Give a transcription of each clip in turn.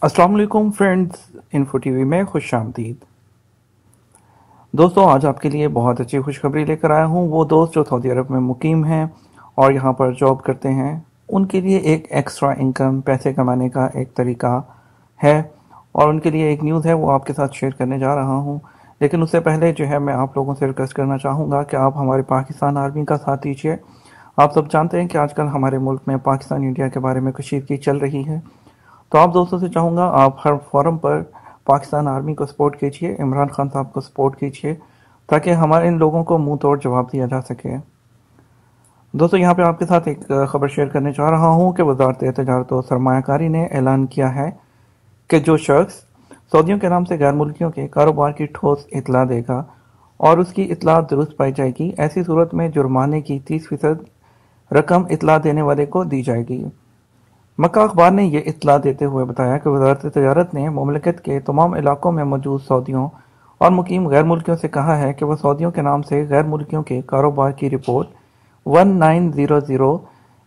अस्सलाम वालेकुम friends, info TV में खुश आमदीद। दोस्तों, आज आपके लिए बहुत अच्छी खुशखबरी लेकर आया हूँ। वो दोस्त जो सऊदी अरब में मुकीम हैं और यहाँ पर जॉब करते हैं, उनके लिए एक एक्स्ट्रा इनकम, पैसे कमाने का एक तरीका है और उनके लिए एक न्यूज़ है, वो आपके साथ शेयर करने जा रहा हूँ। लेकिन उससे पहले जो है, मैं आप लोगों से रिक्वेस्ट करना चाहूँगा कि आप हमारे पाकिस्तान आर्मी का साथ दीजिए। आप सब जानते हैं कि आजकल हमारे मुल्क में पाकिस्तान इंडिया के बारे में कशीदगी चल रही है, तो आप दोस्तों से चाहूँगा आप हर फोरम पर पाकिस्तान आर्मी को सपोर्ट कीजिए, इमरान खान साहब को सपोर्ट कीजिए, ताकि हमारे इन लोगों को मुंह तोड़ जवाब दिया जा सके। दोस्तों, यहाँ पे आपके साथ एक खबर शेयर करने चाह रहा हूँ कि वजारत तजारत और सरमायाकारी ने ऐलान किया है कि जो शख्स सऊदियों के नाम से गैर मुल्कियों के कारोबार की ठोस इतला देगा और उसकी इतला दुरुस्त पाई जाएगी, ऐसी सूरत में जुर्माने की 30% रकम इतला देने वाले को दी जाएगी। मक्का अखबार ने यह इत्तला देते हुए बताया कि वजारत तजारत ने मुमलिकत के तमाम इलाकों में मौजूद सऊदियों और मुकीम गैर मुल्कियों से कहा है कि वह सऊदियों के नाम से गैर मुल्कियों के कारोबार की रिपोर्ट 1900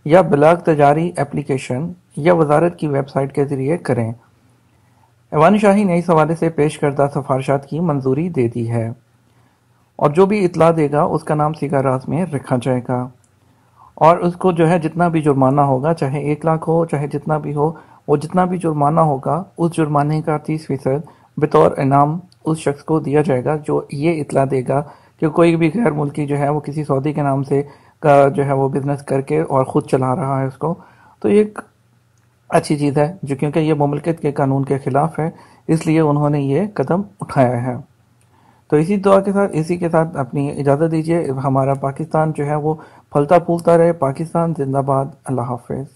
या बलाग तजारी एप्लीकेशन या वजारत की वेबसाइट के जरिए करें। ऐवान शाही ने इस हवाले से पेश करदा सिफारिशात की मंजूरी दे दी है और जो भी इत्तला देगा उसका नाम सीगा राज में रखा जाएगा और उसको जो है जितना भी जुर्माना होगा, चाहे 1 लाख हो, चाहे जितना भी हो, वो जितना भी जुर्माना होगा उस जुर्माने का 30% बतौर इनाम उस शख्स को दिया जाएगा जो ये इतला देगा कि कोई भी गैर मुल्की जो है वो किसी सऊदी के नाम से का जो है वो बिजनेस करके और ख़ुद चला रहा है उसको। तो ये एक अच्छी चीज़ है, जो क्योंकि ये मुमलिकत के कानून के ख़िलाफ़ है, इसलिए उन्होंने ये कदम उठाया है। तो इसी के साथ अपनी इजाज़त दीजिए। हमारा पाकिस्तान जो है वो फलता फूलता रहे। पाकिस्तान जिंदाबाद। अल्लाह हाफिज़।